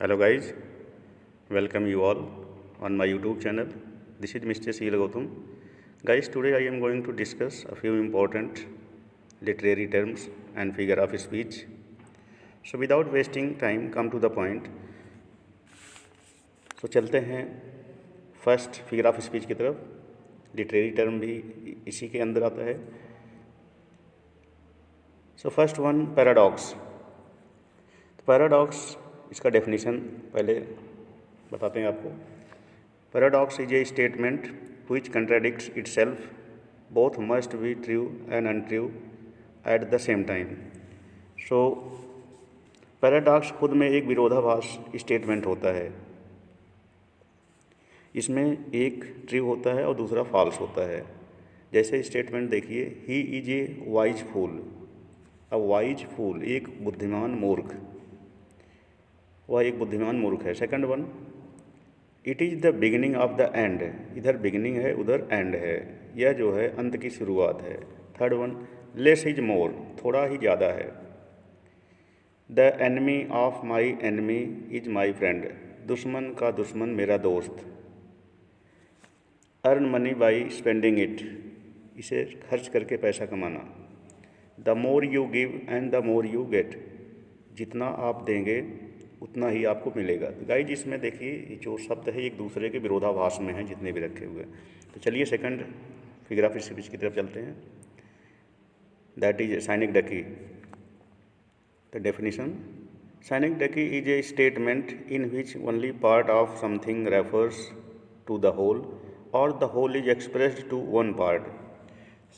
Hello guys, welcome you all on my YouTube channel. This is Mr. Seal Gautam. Guys, today I am going to discuss a few important literary terms and figure of speech. So without wasting time, come to the point. तो चलते हैं first figure of speech की तरफ. Literary term भी इसी के अंदर आता है. So first one, paradox. Paradox इसका डेफिनेशन पहले बताते हैं आपको. Paradox is a statement which contradicts itself, both must be true and untrue at the same time. So paradox खुद में एक विरोधाभास स्टेटमेंट होता है. इसमें एक ट्रू होता है और दूसरा फॉल्स होता है. जैसे स्टेटमेंट देखिए, he is a wise fool. A wise fool, एक बुद्धिमान मूर्ख, वह एक बुद्धिमान मूर्ख है. Second one, it is the beginning of the end. इधर बिगिनिंग है, उधर एंड है. यह जो है अंत की शुरुआत है. Third one, less is more, थोड़ा ही ज़्यादा है. The enemy of my enemy is my friend, दुश्मन का दुश्मन मेरा दोस्त. Earn money by spending it, इसे खर्च करके पैसा कमाना. The more you give and the more you get, जितना आप देंगे उतना ही आपको मिलेगा. तो गाइज इसमें देखिए ये जो शब्द है एक दूसरे के विरोधाभास में हैं जितने भी रखे हुए. तो चलिए सेकंड फिगर ऑफ स्पीच की तरफ चलते हैं. That is synecdoche. The definition, synecdoche is a statement in which only part of something refers to the whole or the whole is expressed to one part.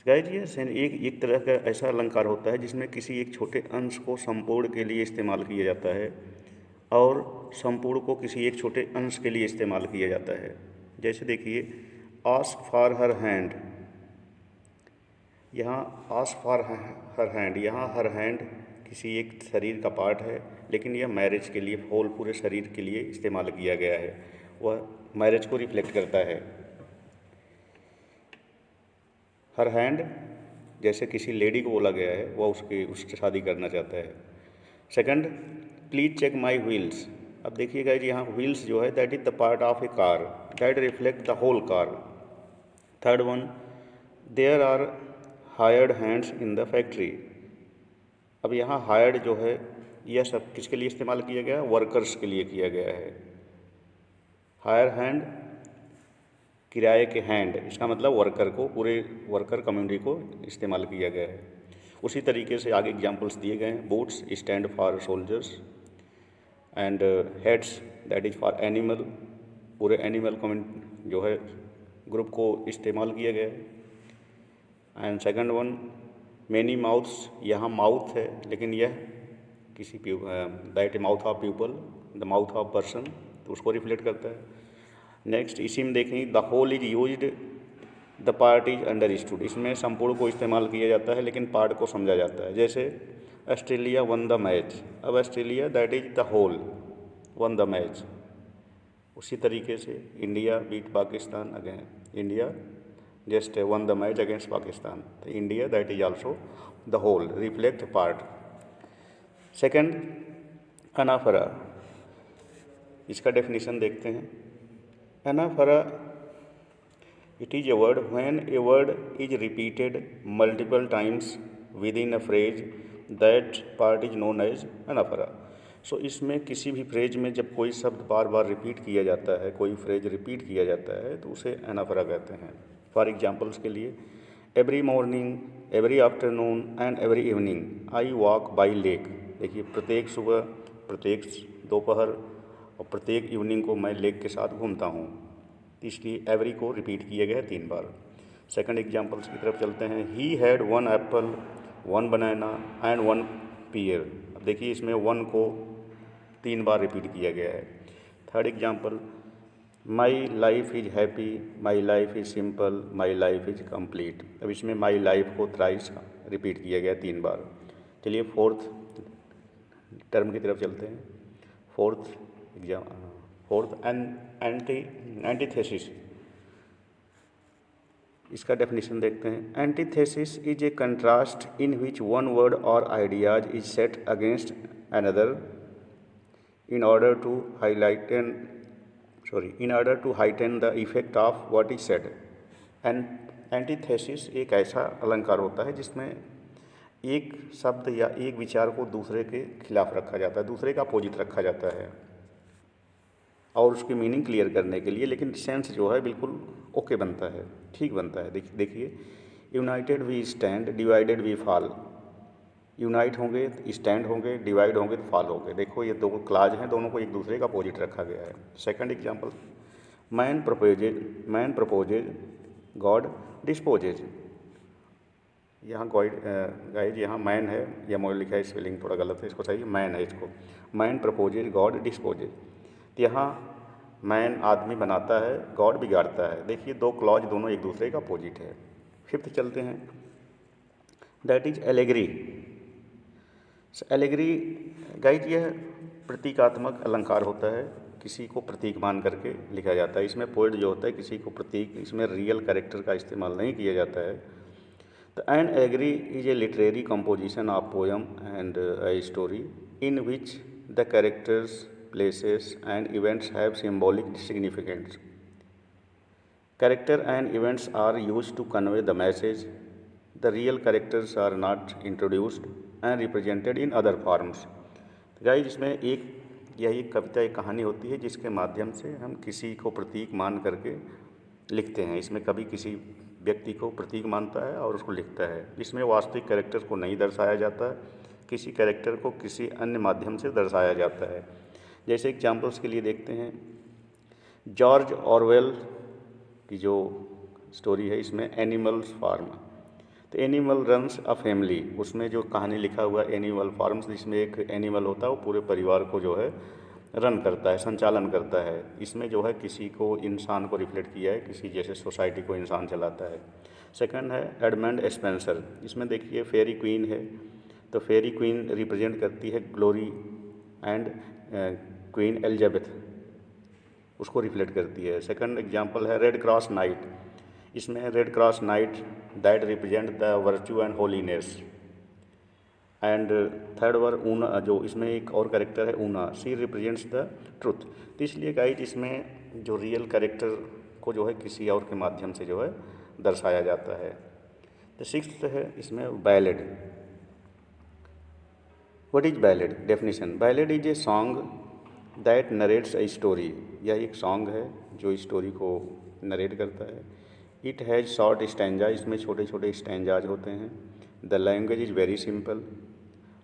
Guys ये एक तरह का ऐसा अलंकार होता है जिसमें किसी एक छोटे अंश को संपूर्ण के लिए इस्तेमाल किया जाता है और संपूर्ण को किसी एक छोटे अंश के लिए इस्तेमाल किया जाता है. जैसे देखिए, आस्क फॉर हर हैंड. यहाँ आस्क फॉर हर हैंड, यहाँ हर हैंड किसी एक शरीर का पार्ट है, लेकिन यह मैरिज के लिए, होल पूरे शरीर के लिए इस्तेमाल किया गया है. वह मैरिज को रिफ्लेक्ट करता है. हर हैंड जैसे किसी लेडी को बोला गया है, वह उससे शादी करना चाहता है. Second, please check my wheels. अब देखिएगा यहाँ व्हील्स जो है that is the part of a car, that reflect the whole car. Third one, there are hired hands in the factory. अब यहाँ हायर्ड जो है यह सब किसके लिए इस्तेमाल किया गया है? वर्कर्स के लिए किया गया है. हायर हैंड, किराए के हैंड, इसका मतलब वर्कर को, पूरे वर्कर कम्युनिटी को इस्तेमाल किया गया है. उसी तरीके से आगे एग्जाम्पल्स दिए गए हैं. Boots stand for soldiers and heads that is for animal, पूरे एनिमल कम्युनिटी जो है ग्रुप को इस्तेमाल किया गया है. And second one, many mouths, यहाँ माउथ है लेकिन यह किसी that mouth of people, the mouth of person, तो उसको रिफ्लेक्ट करता है. नेक्स्ट इसी में देखेंगे, the whole is used, the part is understood. इसमें संपूर्ण को इस्तेमाल किया जाता है लेकिन पार्ट को समझा जाता है. जैसे ऑस्ट्रेलिया वन द मैच. अब Australia that is the whole won the match. उसी तरीके से India beat Pakistan again, India just won the match against Pakistan. तो India that is also the whole, reflect part. Second, anaphora. इसका definition देखते हैं. Anaphora, it is a word when a word is repeated multiple times within a phrase, that part is known as anaphora. सो इसमें किसी भी phrase में जब कोई शब्द बार बार रिपीट किया जाता है, कोई फ्रेज रिपीट किया जाता है, तो उसे एनाफोरा कहते हैं. फॉर एग्जाम्पल्स के लिए, every morning, every afternoon and every evening I walk by lake. देखिए, प्रत्येक सुबह, प्रत्येक दोपहर और प्रत्येक इवनिंग को मैं लेक के साथ घूमता हूँ. इसलिए एवरी को रिपीट किया गया है 3 बार. सेकंड एग्जाम्पल्स की तरफ चलते हैं. He had 1 Apple, 1 banana and 1 peer. अब देखिए इसमें 1 को 3 बार रिपीट किया गया है. Third example, my life is happy, my life is simple, my life is complete. अब इसमें माई लाइफ को थ्राइस रिपीट किया गया 3 बार. चलिए फोर्थ टर्म की तरफ चलते हैं. Fourth antithesis. इसका डेफिनेशन देखते हैं. Antithesis is a contrast in which one word or ideas is set against another in order to heighten the effect of what is said. And antithesis एक ऐसा अलंकार होता है जिसमें एक शब्द या एक विचार को दूसरे के खिलाफ रखा जाता है, दूसरे का अपोजिट रखा जाता है और उसकी मीनिंग क्लियर करने के लिए, लेकिन सेंस जो है बिल्कुल ओके बनता है, ठीक बनता है। देखिए, united we stand, divided we fall. Unite होंगे तो स्टैंड होंगे, डिवाइड होंगे तो फॉल होंगे। देखो ये दो क्लाज हैं, दोनों को एक दूसरे का अपोजिट रखा गया है। Second example, man proposes God disposes. यहाँ गाइज यहाँ मैन है, या मोल लिखा है, स्पेलिंग थोड़ा गलत है, इसको सही मैन है, इसको मैन प्रपोजेज गॉड डिस्पोजेज। तो यहाँ मैन आदमी बनाता है, गॉड बिगाड़ता है। देखिए दो क्लॉज दोनों एक दूसरे का अपोजिट है। फिफ्थ चलते हैं, that is allegory. Allegory guys यह प्रतीकात्मक अलंकार होता है, किसी को प्रतीक मान करके लिखा जाता है। इसमें पोएट जो होता है किसी को प्रतीक, इसमें रियल कैरेक्टर का इस्तेमाल नहीं किया जाता है। तो an allegory is a literary composition of poem and a story in which the characters, places and events have symbolic significance. Character and events are used to convey the message. The real characters are not introduced and represented in other forms. Guys इसमें यही कविता, एक कहानी होती है जिसके माध्यम से हम किसी को प्रतीक मान करके लिखते हैं। इसमें कभी किसी व्यक्ति को प्रतीक मानता है और उसको लिखता है। इसमें वास्तविक कैरेक्टर को नहीं दर्शाया जाता है, किसी कैरेक्टर को किसी अन्य माध्यम से दर्शाया जाता है। जैसे एग्जाम्पल्स के लिए देखते हैं, जॉर्ज ऑरवेल की जो स्टोरी है, इसमें एनिमल्स फार्म। तो एनिमल रन्स अ फैमिली, उसमें जो कहानी लिखा हुआ एनिमल फार्म्स, जिसमें एक एनिमल होता है वो पूरे परिवार को जो है रन करता है, संचालन करता है। इसमें जो है किसी को, इंसान को रिफ्लेक्ट किया है, किसी जैसे सोसाइटी को इंसान चलाता है। सेकंड है एडमंड स्पेंसर। इसमें देखिए फेरी क्वीन है, तो फेरी क्वीन रिप्रेजेंट करती है ग्लोरी एंड क्वीन एलिजाबेथ, उसको रिफ्लेक्ट करती है। सेकंड एग्जांपल है रेड क्रॉस नाइट। इसमें red cross knight that represent the virtue and holiness. And third वर ऊना, जो इसमें एक और कैरेक्टर है Una, she represents the truth. तो इसलिए गाइज इसमें जो रियल कैरेक्टर को जो है किसी और के माध्यम से जो है दर्शाया जाता है। तो सिक्स्थ है इसमें ballad. What is ballad? Definition, ballad is a song that narrates a story. यह एक सॉन्ग है जो स्टोरी को नरेट करता है। इट हैज़ शॉर्ट स्टैंजा, इसमें छोटे छोटे स्टैंजाज होते हैं। The language is very simple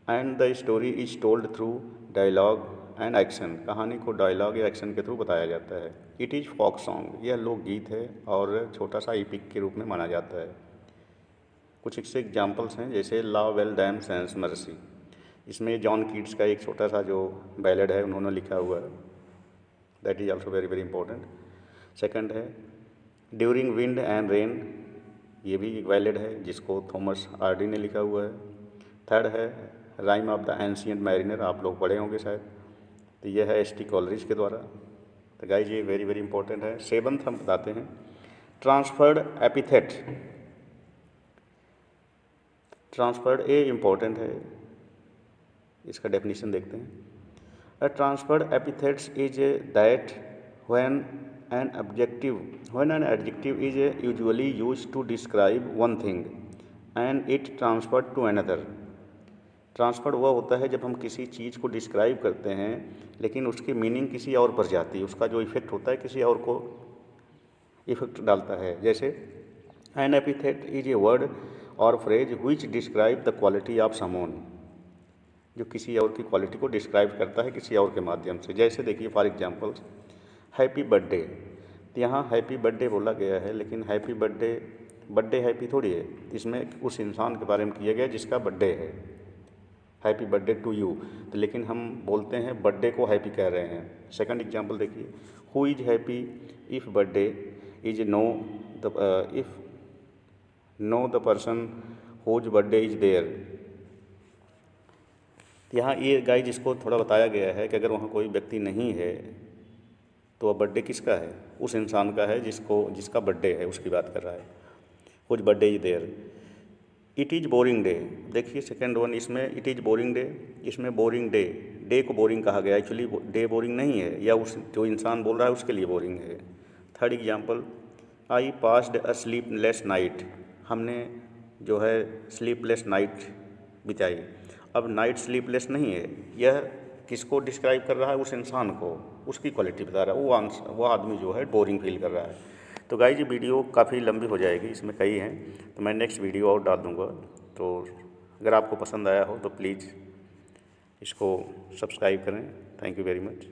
and the story is told through dialogue and action. कहानी को डायलॉग या एक्शन के थ्रू बताया जाता है। इट इज़ फोक सॉन्ग, यह लोकगीत है और छोटा सा एपिक के रूप में माना जाता है। कुछ इससे एग्जाम्पल्स हैं, जैसे ला वेल डैम सेंस मर्सी। इसमें जॉन कीट्स का एक छोटा सा जो बैलेड है उन्होंने लिखा हुआ है, that is also very very important. Second है ड्यूरिंग विंड एंड रेन, ये भी एक बैलेड है जिसको थॉमस आर्डी ने लिखा हुआ है। थर्ड है rhyme of the ancient mariner, आप लोग पढ़े होंगे शायद, तो यह है एस.टी. कॉलरिज के द्वारा। तो गाइज ये वेरी वेरी इंपॉर्टेंट है। सेवंथ हम बताते हैं transferred epithet. Transferred a important है, इसका डेफिनेशन देखते हैं। A transferred epithets is that when an adjective is usually used to describe one thing and it transferred to another. Transferred वह होता है जब हम किसी चीज़ को डिस्क्राइब करते हैं लेकिन उसकी मीनिंग किसी और पर जाती है, उसका जो इफेक्ट होता है किसी और को इफेक्ट डालता है। जैसे an epithet is a word or phrase which describe the quality of someone, जो किसी और की क्वालिटी को डिस्क्राइब करता है किसी और के माध्यम से। जैसे देखिए फॉर एग्जांपल हैप्पी बर्थडे, तो यहाँ हैप्पी बर्थडे बोला गया है, लेकिन हैप्पी बर्थडे हैप्पी थोड़ी है, इसमें उस इंसान के बारे में किया गया जिसका बर्थडे है, हैप्पी बर्थडे टू यू, तो लेकिन हम बोलते हैं बर्थडे को हैप्पी कह रहे हैं। सेकंड एग्जांपल देखिए, who is happy if birthday is no the person whose birthday is there. यहाँ ये गाइज इसको थोड़ा बताया गया है कि अगर वहाँ कोई व्यक्ति नहीं है तो वह बर्थडे किसका है? उस इंसान का है जिसका बर्थडे है, उसकी बात कर रहा है। Whose birthday is there. It is boring day, देखिए सेकेंड वन, इसमें इट इज़ बोरिंग डे, इसमें बोरिंग डे डे को बोरिंग कहा गया, एक्चुअली डे बोरिंग नहीं है, या उस जो इंसान बोल रहा है उसके लिए बोरिंग है। Third example, I passed a sleepless night, हमने जो है स्लीपलेस नाइट बिताई। अब नाइट स्लीपलेस नहीं है, यह किसको डिस्क्राइब कर रहा है? उस इंसान को, उसकी क्वालिटी बता रहा है, वो आदमी जो है बोरिंग फील कर रहा है। तो गाइस ये वीडियो काफ़ी लंबी हो जाएगी, इसमें कई हैं, तो मैं नेक्स्ट वीडियो और डाल दूँगा। तो अगर आपको पसंद आया हो तो प्लीज़ इसको सब्सक्राइब करें। Thank you very much.